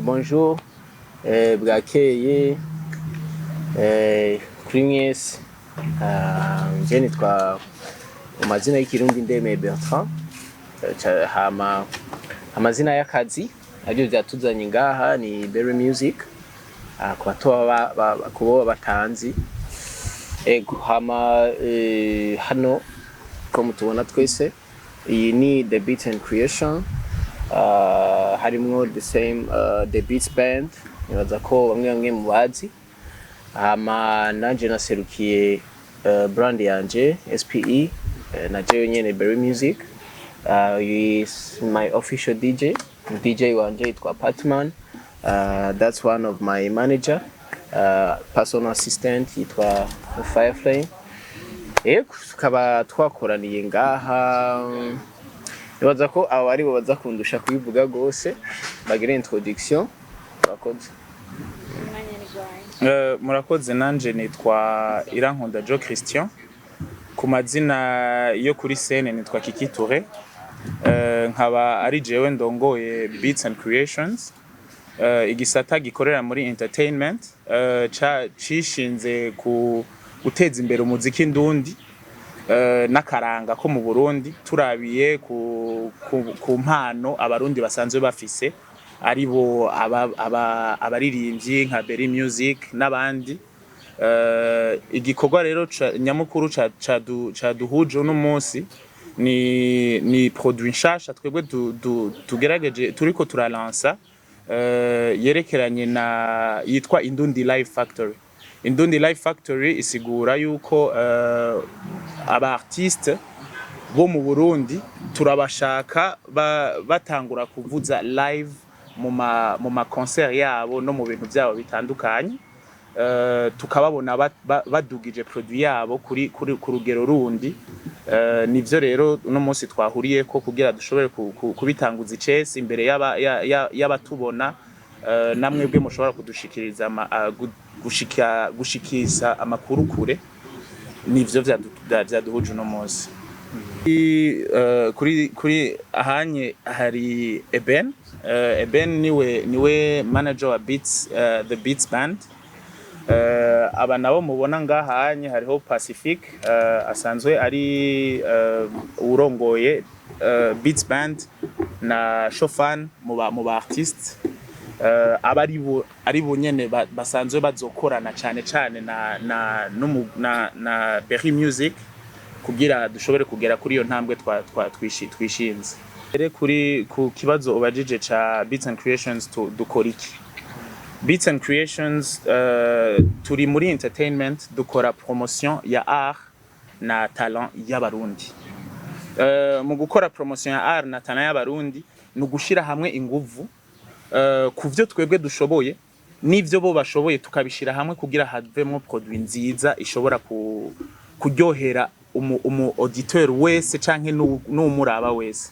bonjour, bwakeye, kuri mwese, je nitwa amazina y'ikirundi Ndemeye Bertrand, hama amazina y'akazi aryo vyatuzanye ngaha ni Berry Music, kubo batanzi, hama hano ko mutubona twese iyi ni The Beats and Creation, harimwo the same The Beats Band, nibaza ko bamwe mu bazi, hama nanje naserukiye brand yanje SPE, na jewe nyene Berry Music, is my official DJ wanje yitwa Patman, that's one of my manager, personal assistant yitwa Fireflame. Tukaba twakoraniye ngaha, nibaza ko abo ari bo baza kundusha kubivuga gose, bagire introduction. Murakoze. Murakoze, nanje nitwa Irankunda Jo Christian, ku mazina yo kuri scene nitwa Kiki Touré, nkaba ari jewe ndongoye Beats and Creations, igisata gikorera muri entertainment, cishinze ku guteza imbere umuziki ndundi n'akaranga ko mu Burundi, turabiye ku mpano abarundi basanzwe bafise, aribo abaririmbyi nka Berry Music n'abandi. Igikorwa rero nyamukuru caduhuje uno munsi ni produit nshasha twebwe tugerageje turiko turalansa, yerekeranye na yitwa Indundi Live Factory. Indundi Live Factory isigura yuko aba artiste bo mu Burundi turabashaka batangura kuvuza live mu ma concert yabo no mu bintu byabo bitandukanye, tukababona badugije produit yabo ku rugero rundi. Nivyo rero uno munsi twahuriye ko kugira dushobore kubitanguza icese imbere y'abatubona, namwe bwe mushobora kudushikiriza gushikisa amakuru kure. Nivyo vyaduhuje uno munsi. Kuri ahanye hari Eben niwe manager wa Beats, The Beats Band. Aba nabo mubona ngahanye hariho Pacific, asanzwe ari urongoye Beats Band na Shofan mu ba artists, ari bo nyene basanzwe bazokorana cyane na Berry Music kugira dushobore kugera kuri iyo ntambwe twishinze. Ku kibazo ubajije ca Beats and Creations dukora iki? Beats and Creations turi muri entertainment, dukora promotion ya art na talent y'abarundi. Mu gukora promotion ya art na talent y'abarundi no gushira hamwe inguvu kuvyo twebwe dushoboye n'ivyo bo bashoboye, tukabishira hamwe kugira havemo produit nziza ishobora kuryohera umu auditeur wese canke n'umuraba wese.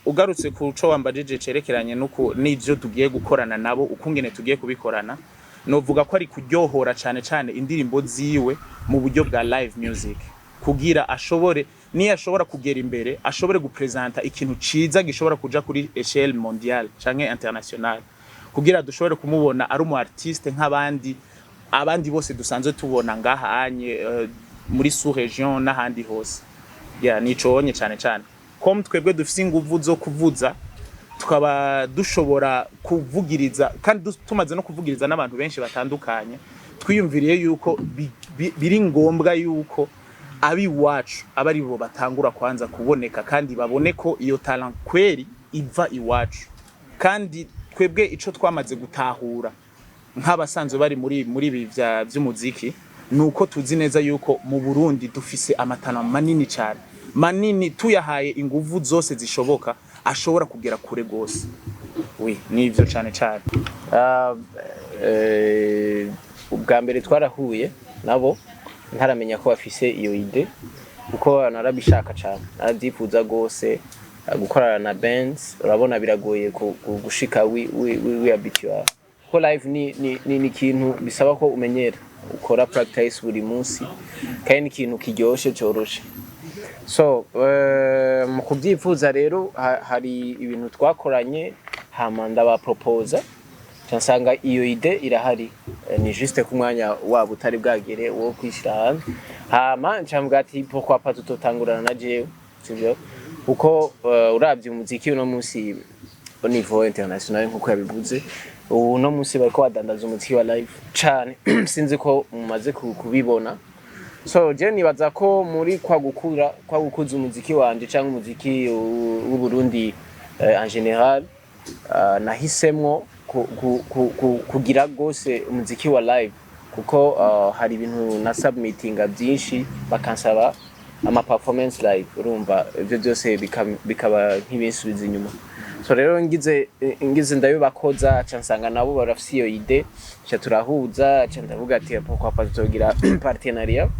Ugarutse ku co wambajije cerekeranye nuko n'ivyo tugiye gukorana nabo, ukungene tugiye kubikorana, novuga ko ari kuryohora cane indirimbo ziwe mu buryo bwa live music, kugira ashobore ashobora kugera imbere, ashobore gupresenta ikintu ciza gishobora kuja kuri échelle mondiale canke internationale, kugira dushobore kumubona ari umu artiste nk'abandi bose dusanzwe tubona ngaha anye muri sous region n'ahandi hose. Nico onye cane comme twebwe dufise inguvu zo kuvuza, tukaba dushobora kuvugiriza kandi tumaze no kuvugiriza n'abantu benshi batandukanye, twiyumviriye yuko biri ngombwa yuko abi wacu abari bo batangura kwanza kuboneka kandi babone ko iyo talent kweri iva iwacu. Kandi twebwe ico twamaze gutahura nk'abasanzwe bari muri ibi vy'umuziki, nuko tuzi neza yuko mu Burundi dufise amatana manini tuyahaye inguvu zose zishoboka ashobora kugera kure gose. Nivyo cane. Ubwa mbere twarahuye nabo ntaramenya ko bafise iyo ide, kuko narabishaka cyane, naravyifuza gose gukorana na bands. Urabona biragoye gushika habitual, ko live ni ikintu bisaba ko umenyera, ukora practice buri munsi, kandi ikintu kiryoshe cyoroshe. So mu kubyifuza rero hari ibintu twakoranye, hama ndabapropose nsanga iyo ide irahari ni juste ku mwanya wabo utari bwagere wo kwishira hanze hama ncambwa ati pourquoi pas tutotangurana na jewe sivyo uko uravye umuziki uno munsi au niveau international nkuko yabivuze uno munsi bariko badandaza umuziki wa live cane sinzi ko mumaze kubibona so je nibaza ko muri kwa gukuza umuziki wanje canke umuziki w'u Burundi en general nahisemwo kugira gose umuziki wa live kuko hari ibintu na submittinga byinshi bakansaba ama performance live urumva ivyo byose bikaba nk'ibisubiza inyuma so rero ngize ndabibakoza aca nsanga nabo barafise iyo ide aca turahuza aca ndavuga ati pourquoi pas tugira partenariat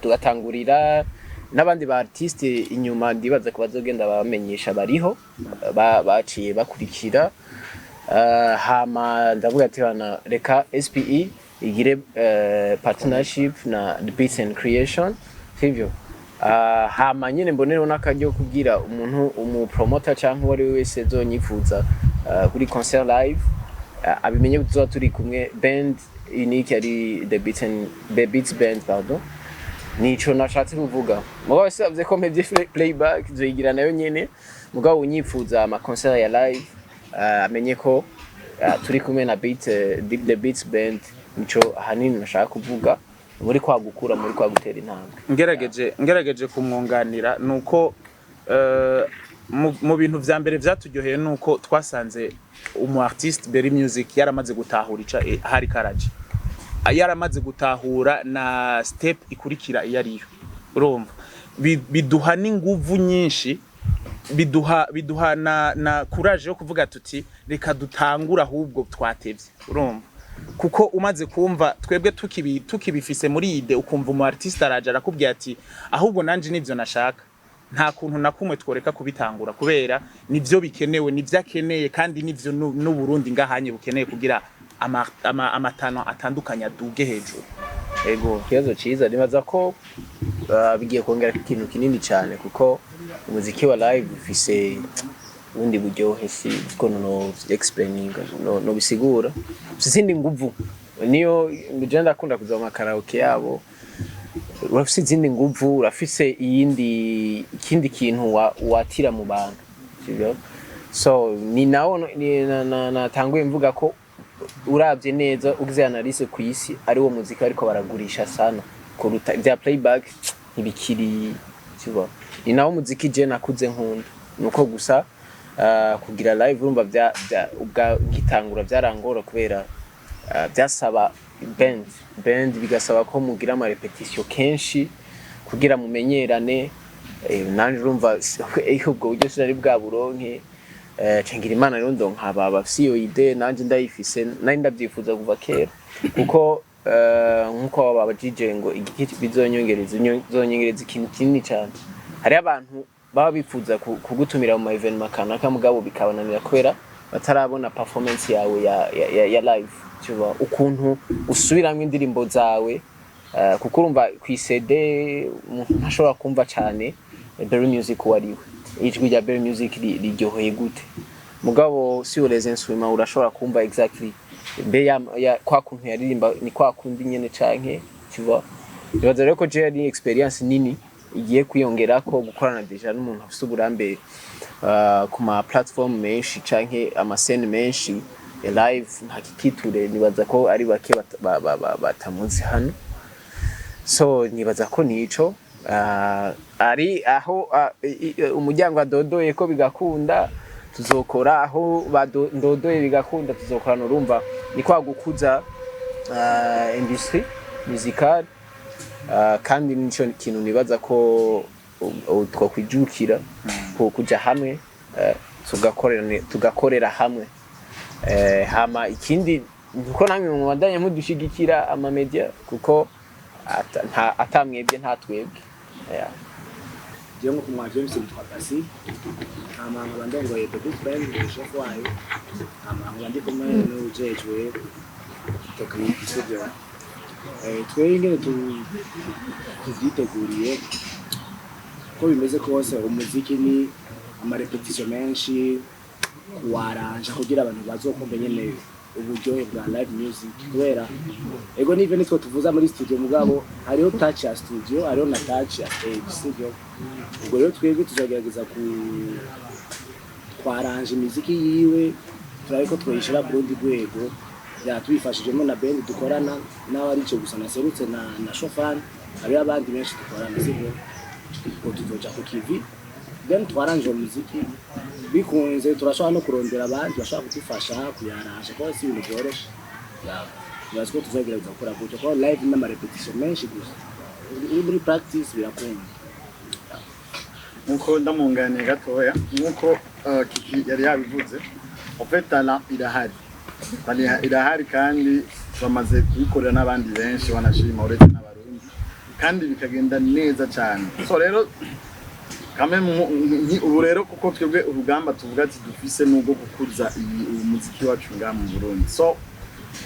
tugatangurira n'abandi ba artiste inyuma ndibaza ko bazogenda bamenyesha bariho baciye bakurikira hama ndavuga ati bana reka SPE igire partnership na The Beats and Creation sivyo hama nyene mbonero nakaryo kugira umu promoter canke wari wese zonyifuza kuri concert live abimenye kuzoza turi kumwe band unique ari The Beats band pardon nico nashatse kuvuga mugabo savye ko mpevye playback zoyigira nayo nyene mugabo unyifuza ama concert ya live amenye ko turi kumwe na The Beats band nico hanini nashaka kuvuga muri kwa gukura muri kwa gutera intambwe ngerageje kumwunganira nuko mu bintu vya mbere vyatujyoheye nuko twasanze umu artiste Berry Music yaramaze gutahura ica hari karaje yaramaze gutahura na step ikurikira iyariyo urumva biduha n'inguvu nyinshi biduha na courage yo kuvuga tuti reka dutangura ahubwo twatevye urumva kuko umaze kumva twebwe tukibifise muri ide ukumva umu artiste araje arakubwiye ati ahubwo nanje nivyo nashaka nta kuntu nakumwe tworeka kubitangura kubera nivyo bikenewe nivyakeneye kandi nivyo n'u Burundi ngahanye bukeneye kugira amatano atandukanye aduge hejuru ego kibazo ciza nibaza ko bigiye kongera ikintu kinini cyane kuko umuziki wa live ufise undi buryohe si ko no explaining no bisigura sisindi nguvu niyo ngenda akunda kuzoma karaoke yabo urafise izindi nguvu urafise ikindi kintu watira mu bantu sibyo so ni nawo natanguye mvuga ko uravye neza ugize analyse ku isi ari wo muziki ariko baragurisha sana kuruta bya playback ntibikiri kiba ni nawo muziki je nakuze nkunda nuko gusa kugira live urumva bya gitangura byarangora kubera byasaba band bigasaba ko mugira ama repetition kenshi kugira mumenyerane nanje urumva ubwo buryo sinari bwa buronke cengira imana rero nkaba bafise iyo ide nanje ndayifise nari ndabyifuza kuva kera kuko nkuko baba DJ ngo igiki bizonyongereza ikintu kinini cyane hari abantu baba bifuza kugutumira mu event kanaka mugabo bikabananira kwera batarabona performance yawe ya live cyuba ukuntu usubiramwe indirimbo zawe kuko urumva ku CD ntashobora kumva cyane Berry Music wariwe ijwi rya Berry Music riryoheye gute mugabo si ureze nswima urashobora kumva exactly mbe ya kwa kuntu yaririmba ni kwa kundi nyene canke cyuba bibaza rero ko je ni experience nini igiye kwiyongera ko gukorana deja n'umuntu afite uburambe ku ma platform menshi canke ama scene menshi live ntakikiture nibaza ko ari bake batamuzi hano so nibaza ko nico ari aho umuryango adodoye ko bigakunda tuzokora aho ndodoye bigakunda tuzokorana urumva ni kwa gukuza industry musicale kandi nico kintu nibaza ko twakwijukira kuja hamwe tugakorera hamwe hama ikindi nuko namwe mu bandanye mudushigikira ama media kuko atamwebye nta twebwe je ngo kumwa James twapasi hama ngabandongo yeto kufrend chef wayo hama ngandi kumwe n'ujejwe technique studio twenge tuvyiteguriye ko bimeze kose umuziki ni ama repetition menshi kuwaranja kugira abantu bazokumve nyene uburyohe bwa live music kubera ego nive nitwo tuvuza muri studio mugabo hariho touch ya studio hariho na touch ya stage studio ubwo rero twebwe tuzagerageza kwaranja imiziki yiwe turariko twishira ku rundi rwego byatwifashijemo na band dukorana nawe ari cyo gusa naserutse na shofani hari abandi benshi dukorana sibyo ngo tuzoja ku kivi then twaranje umuziki bikunze turashobora no kurondera abandi bashaka kudufasha kuyaranja ko si ibintu byoroshye yaziko tuzagerageza gukora gutyo ko live n'ama repetition menshi gusa muri practice birakunda nkuko ndamunganiye gatoya nkuko Kiki yari yabivuze ofetala irahari kandi bamaze kubikorera n'abandi benshi banashima uretse n'abarundi kandi bikagenda neza cyane so rero ubu rero kuko twebwe urugamba tuvuga ati dufise nubwo gukuza umuziki wacu ngaha mu Burundi so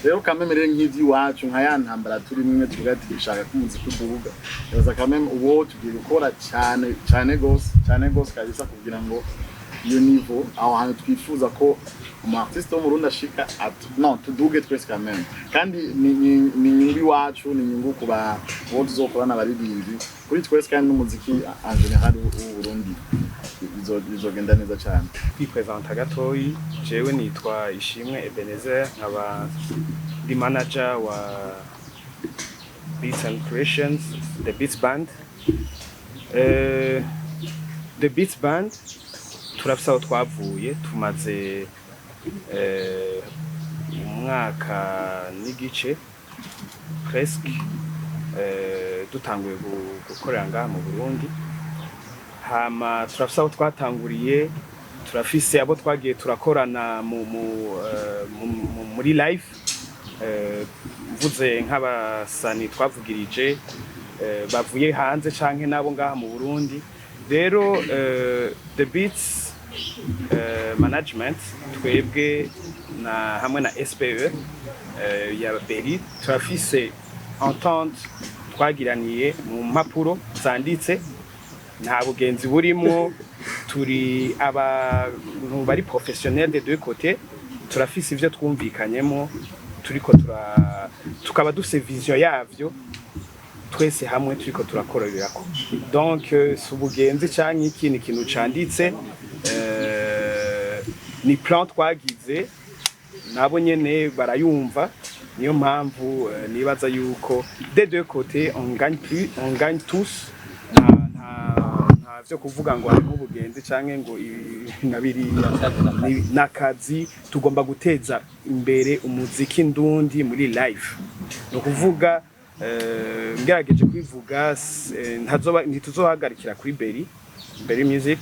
rero kamemere nk'ivyi wacu nka ya ntambara turi mwe tuvuga ati dushaka ko umuziki udubuga yaza kameme uwo tugiye gukora cyane gose kabisa kugira ngo iyo niveau aho hantu twifuza ko umu-artiste wo mu Burundi ashika no tuduge twese kameme kandi ni inyungu wacu ni inyungu kuba bo tuzokorana abaririmbyi kuri twese kandi n'umuziki en general w'u Burundi bizogenda neza cyane. Kwipresenta gatoyi jewe nitwa Ishimwe Ebenezer nkaba ndi manager wa Beats and Creations the Beats Band. The Beats Band turafise aho twavuye tumaze umwaka n'igice presque dutanguye gukorera ngaha mu Burundi hama turafise aho twatanguriye turafise abo twagiye turakorana muri live mvuze nk'abasani twavugirije bavuye hanze canke nabo ngaha mu Burundi rero the Beats management twebwe na hamwe na SPE ya Beri turafise entente twagiraniye mu mpapuro zanditse nta bugenzi burimo turi abantu bari professionnel de deux côtés turafise ivyo twumvikanyemo turiko tukaba dufise vision yavyo twese hamwe turiko turakorerako donc subugenzi canke ikintu canditse ni plan twagize nabo nyene barayumva niyo mpamvu nibaza yuko des deux côtés on gagne tous nta vyo kuvuga ngo ari ubugenzi canke ngo nabiri nakazi tugomba guteza imbere umuziki ndundi muri live no kuvuga ngerageje kwivuga ntituzohagarikira kuri Beri Music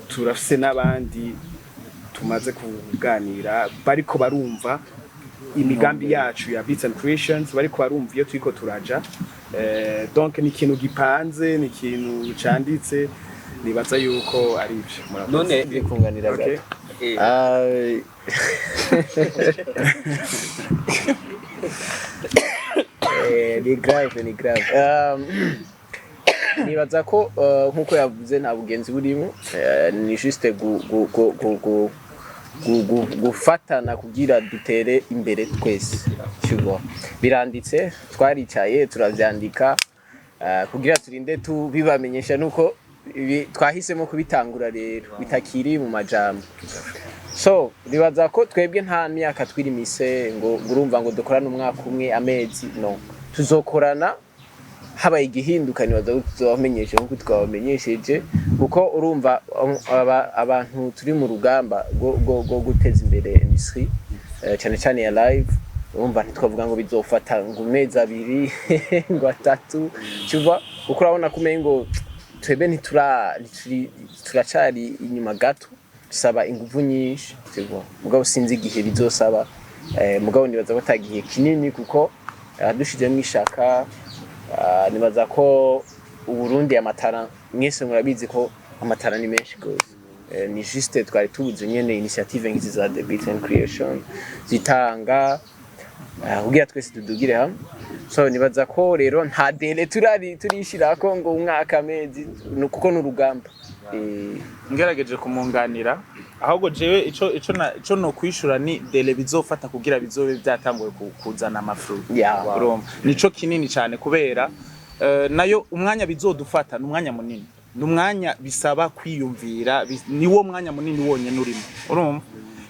turafise n'abandi tumaze kuganira bariko barumva imigambi yacu ya Beats and Creations bariko barumva iyo turiko turaja donc ni ikintu gipanze ni ikintu canditse nibaza yuko ari ivyo none bikunganira gato ni grave nibaza ko nkuko yavuze nta bugenzi burimo ni juste gufatana kugira dutere imbere twese cyugo biranditse twaricaye turavyandika kugira turinde tubibamenyesha nuko twahisemo kubitangura rero bitakiri mu majambo so nibaza ko twebwe nta myaka twirimise ngo urumva ngo dukorana umwaka umwe amezi no tuzokorana habaye igihinduka nibaza ko tuzabamenyesha nkuko twabamenyesheje kuko urumva abantu turi mu rugamba go guteza imbere industry cyane cyane ya live urumva ntitwavuga ngo bizofata ngo mezi abiri ngo atatu cyuva kuko urabona kumengo twebe turacari inyuma gato saba ingufu nyinshi cyuva mugabo sinzi igihe bizosaba mugabo nibaza ko tagiye kinini kuko dushizemo ishaka nibaza ko Uburundi amatara mwese murabizi ko amatara ni menshi gose ni juste twari tubuze nyene initiative ngizi za The Beats and Creation zitanga kugira twese tudugire hamwe so nibaza ko rero nta dele turishirako ngo umwaka amezi kuko n'urugamba ngerageje kumunganira ahubwo jewe ico no kwishura ni dele bizofata kugira bizobe byatanguye kuzana amafru urumva nico kinini cyane kubera nayo umwanya bizodufata n'umwanya munini n'umwanya bisaba kwiyumvira niwo mwanya munini wonyene urimo urumva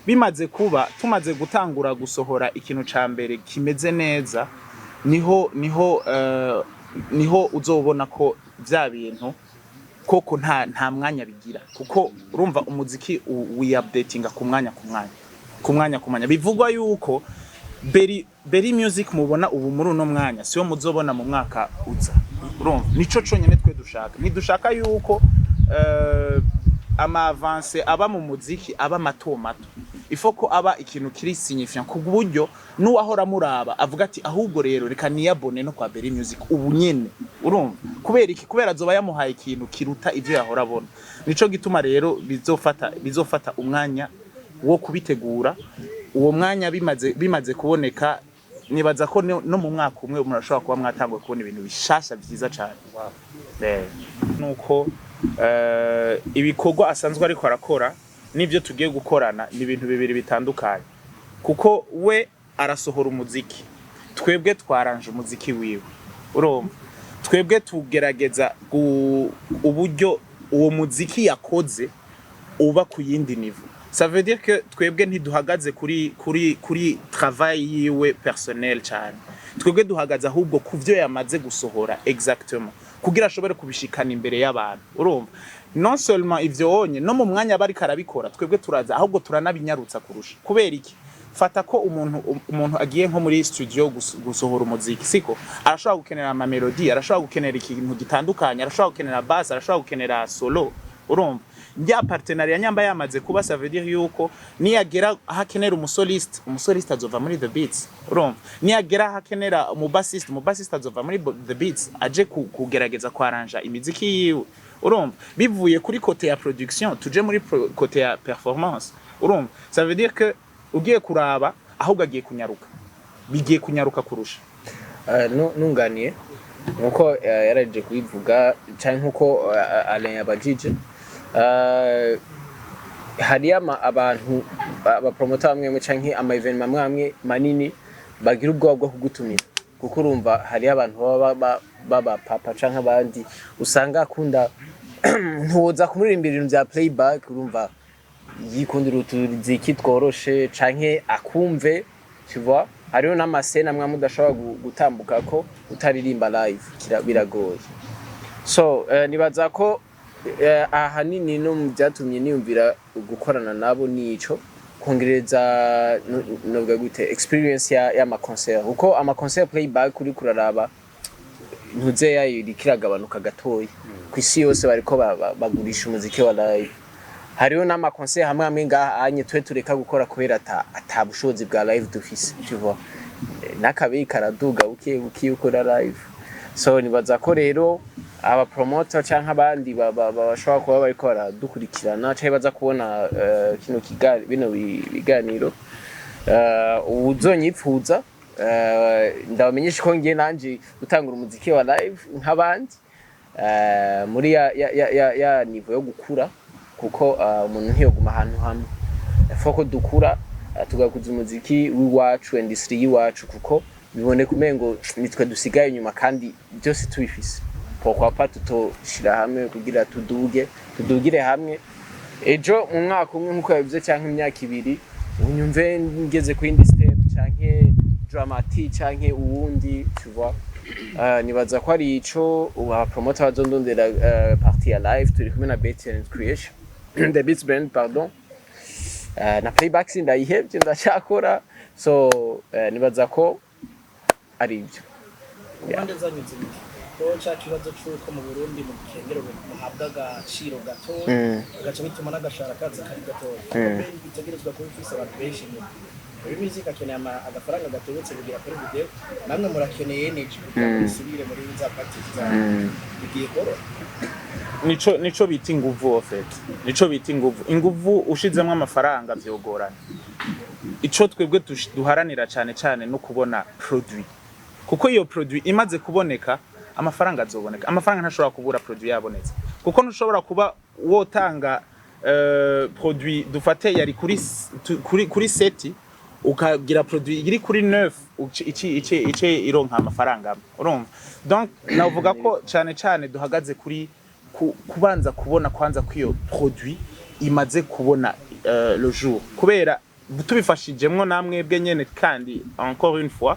bimaze kuba tumaze gutangura gusohora ikintu ca mbere kimeze neza niho uzobona ko vya bintu koko nta mwanya bigira kuko urumva umuziki we updatinga ku mwanya bivugwa yuko Beri music mubona ubu muri uno mwanya siyo muzobona mu mwaka uza urumva nico conyene twe dushaka nidushaka yuko ama avance aba mu muziki aba mato ifoko aba ikintu kiri significant ku buryo nuwahora muraba avuga ati ahubwo rero reka niyabone no kwa Beri music ubu nyene urumva kubera azoba yamuhaye ikintu kiruta ivyo yahora abona nico gituma rero bizofata umwanya wo kubitegura uwo mwanya bimaze kuboneka nibaza ko no mu mwaka umwe murashobora kuba mwatangwa kubona ibintu bishasha byiza cyane nuko ibikorwa asanzwe ariko arakora nivyo tugiye gukorana ni ibintu bibiri bitandukanye kuko we arasohora umuziki twebwe twaranje umuziki wiwe urumva twebwe tugerageza uburyo uwo muziki yakoze uba ku yindi niveau ça veut dire que twebwe ntiduhagaze kuri travail yiwe personnel cyane twebwe duhagaze ahubwo kuvyo yamaze gusohora exactement kugira ashobore kubishikana imbere y'abantu urumva non seulement ivyo onye no mu mwanya bari karabikora twebwe turaza ahubwo turanabinyarutsa kurusha kubera iki fata ko umuntu agiye nko muri studio gusohora umuziki siko arashobora gukenera ama melody arashobora gukenera ikintu gitandukanye arashobora gukenera bass arashobora gukenera solo urumva njya partenariat nyamba yamaze kuba ça veut dire yuko niyagera hakenera umusoliste azova muri the beats urumva niyagera hakenera umubassiste azova muri the beats aje kugerageza kwaranja imiziki yiwe urumva bivuye kuri côté ya production tuje muri côté ya performance urumva ça veut dire que ugiye kuraba ahubwo agiye bigiye kunyaruka kurusha nunganiye nkuko yaraje kubivuga cyane nkuko Alain yabajije hari abantu abapromoter bamwe canke ama evenement mamwe manini bagira ubwoba bwo kugutumira kuko urumva hari abantu baba papa canke abandi usanga akunda ntuza kumurimbira ibintu bya playback urumva yikundira utuziki tworoshe canke akumve tu vois hariho n'amasena amwe mudashobora gutambuka ko utaririmba live biragoye so nibaza ko ahanini no mu byatumye niyumvira gukorana nabo nico kongereza novuga gute experience ya concert uko ama concert playback kuri kuraraba ntuze yayo ikiragabanuka gatoyi kwisi yose bariko bagurisha umuziki wa live hariho n'ama concert hamwe ngahanye twe tureka gukora kubera atabushobozi bwa live dufise tu vois nakabe karaduga ukiye ukora live so nibaza ko rero aba promoter canke abandi bashobora kuba bariko baradukurikirana cyangwa baza kubona kino bino biganiro uzonyipfuza ndabamenyesha ko ngiye nanje gutangura umuziki wa live nk'abandi muri ya niveau yo gukura kuko umuntu ntiyoguma ahantu hamwe foko dukura tugakuza umuziki w'iwacu industry y'iwacu kuko bibone kumengo nitwe dusigaye nyuma kandi byose tubifise pourquoi pas tutoshira hamwe kugira tudugire hamwe ejo mu mwaka umwe nkuko yabivuze cyangwa imyaka ibiri unyumve ngeze ku indi step canke dramatique canke uwundi tu vois nibaza ko ari ico aba promoter bazondondera partie ya live turi kumwe na Better Creation the beats band pardon na playback ndayihebye ndashakora so nibaza ko ari ibyo Rwanda zanyuze ko cha kibazo cyuko mu Burundi mu kengero muhabwa agaciro gato agaca bituma n'agashara kaza kari gato bitegerezwa ko bifise abantu benshi muri music akeneye agafaranga gatobetse kugira kuri video namwe murakeneye energy kugira ngo isubire muri za practice za bigiye koro nico bita inguvu ofet nico bita inguvu ushizemo amafaranga vyogorana ico twebwe duharanira cyane no kubona produit kuko iyo produit imaze kuboneka amafaranga azoboneka amafaranga ntashobora kubura produit yabonetse kuko ntushobora kuba wotanga produit dufate yari kuri seti ukagira produit iri kuri 9 ice ironka amafaranga urumva. Donc navuga ko cyane duhagaze kuri kubanza kubona kwanza kwiyo produit imaze kubona le jour, kubera tubifashijemwo namwebwe nyene kandi encore une fois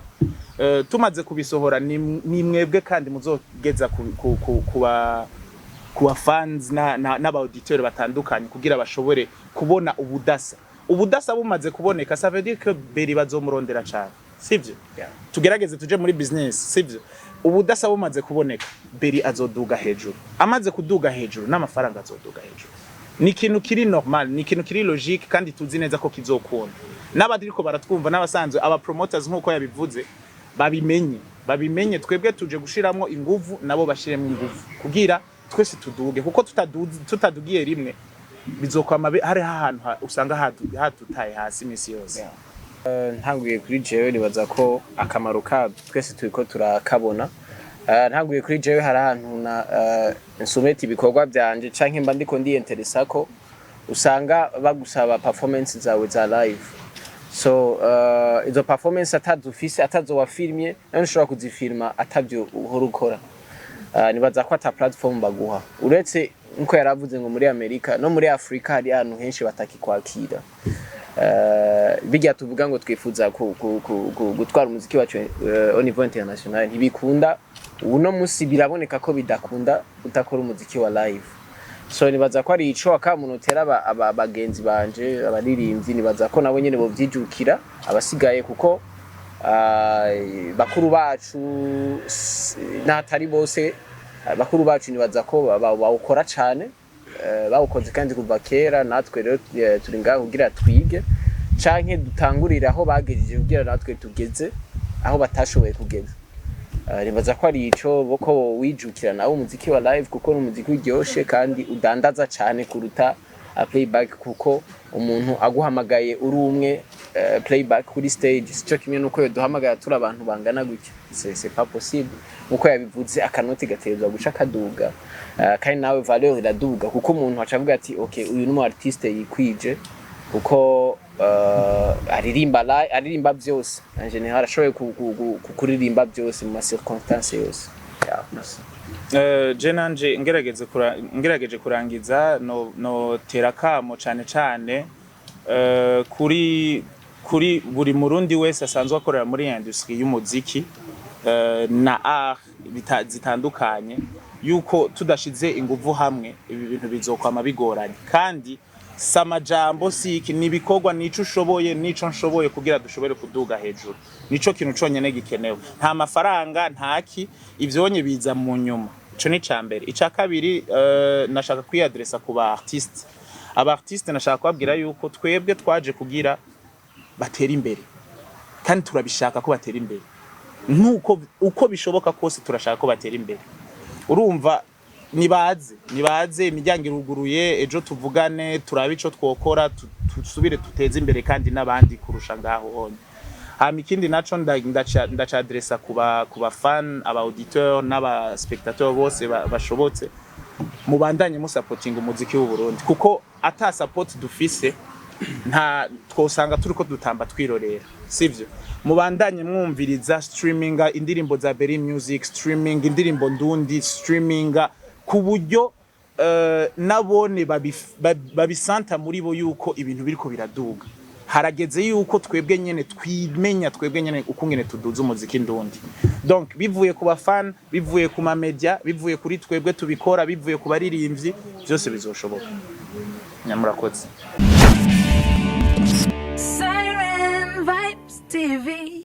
tumaze kubisohora ni mwebwe kandi muzogeza kuba fans n'aba auditeurs batandukanye kugira bashobore kubona ubudasa bumaze kuboneka. Ça veut dire que beri bazomurondera cyane, sivyo? Tugerageze tuje muri business, sivyo? Ubudasa bumaze kuboneka beri azoduga hejuru, amaze kuduga hejuru n'amafaranga azoduga hejuru. Ni ikintu kiri normal, ni ikintu kiri logique kandi tuzi neza ko kizokunda. N'abadiriko baratwumva n'abasanzwe aba promoters nkuko yabivuze babimenye twebwe tuje gushiramo inguvu nabo bashiremo inguvu kugira twese tuduge, kuko tutadugiye rimwe bizokwama hari ahantu usanga hatutaye hasi imisi yose. Ntanguye kuri jewe nibaza ko akamaro ka twese turiko turakabona. Ntanguye kuri jewe hari ahantu na insumeti ibikorwa byanje canke mba ndiko ndiyenteresa ko usanga bagusaba performance zawe za live. So izo performance atazufise atazowafilmye none ushobora kuzifilma atavyo uhora ukora. Nibaza ko ata platform baguha uretse nko yaravuze ngo muri Amerika no muri Afrika hari ahantu henshi batakikwakira. Bijya tuvuga ngo twifuza gutwara umuziki wacu au niveau international ntibikunda, uno musi biraboneka ko bidakunda utakora umuziki wa live. So nibaza ko ari ico akamunotera abagenzi banje abaririmbyi, nibaza ko nabo nyene bo vyijukira abasigaye kuko bakuru bacu natari bose bakuru bacu nibaza ko bawukora cyane, bawukoze kandi kuva kera. Natwe rero turi ngaho kugira twige canke dutangurira aho bagejeje kugira natwe tugeze aho batashoboye kugeza. Nibaza ko ari ico boko wijukira nawo umuziki wa live kuko n'umuziki uryoshe kandi udandaza cyane kuruta playback, kuko umuntu aguhamagaye uri umwe playback kuri stage sico kimwe nuko yo duhamagara turi abantu bangana gutya. C'est pas possible. Uko yabivuze akanoti gaterezwa guca kaduga kandi nawe valeur iraduga kuko umuntu acavuga ati okay uyu ni artiste yikwije kuko aririmba byose en general ashoboye kuririmba byose mu circonstances yose. Je nanje ngerageje kurangiza no terakamo cyane kuri buri murundi wese asanzwe akorera muri industry y'umuziki na art zitandukanye yuko tudashize inguvu hamwe ibi bintu bizokwama bigoranye, kandi samajambo siki nibikorwa nico ushoboye nico nshoboye kugira dushobore kuduga hejuru, nico kintu conyene gikenewe. Nta mafaranga ntaki ivyonye biza mu nyuma. Ico ni cambere. Ica kabiri nashaka kwiadressa ku ba artiste. Aba artiste nashaka kwabwira yuko twebwe twaje kugira batera imbere kandi turabishaka ko batera imbere nkuko uko bishoboka kose turashaka ko batera imbere. Urumva nibaze imiryango iruguruye, ejo tuvugane turabe ico twokora tusubire tuteze imbere kandi nabandi kurusha ngaho honye. Hama ikindi naco ndacadressa kuba fan aba auditeur n'aba spectateur bose bashobotse mubandanye mu supporting umuziki w'u Burundi, kuko ata support dufise nta twosanga turiko dutamba twirorera, sivyo? Mubandanye mwumviriza streaming indirimbo za Berry Music, streaming indirimbo ndundi, streaming ku buryo nabone babisanta muri bo yuko ibintu biriko biraduga. Harageze yuko twebwe nyene twimenya twebwe nyene ukungene tuduza umuziki ndundi. Donc bivuye ku bafan, bivuye ku ma media, bivuye kuri twebwe tubikora, bivuye ku baririmbyi, byose bizoshoboka. Nyamurakoze. Siren Vibes TV.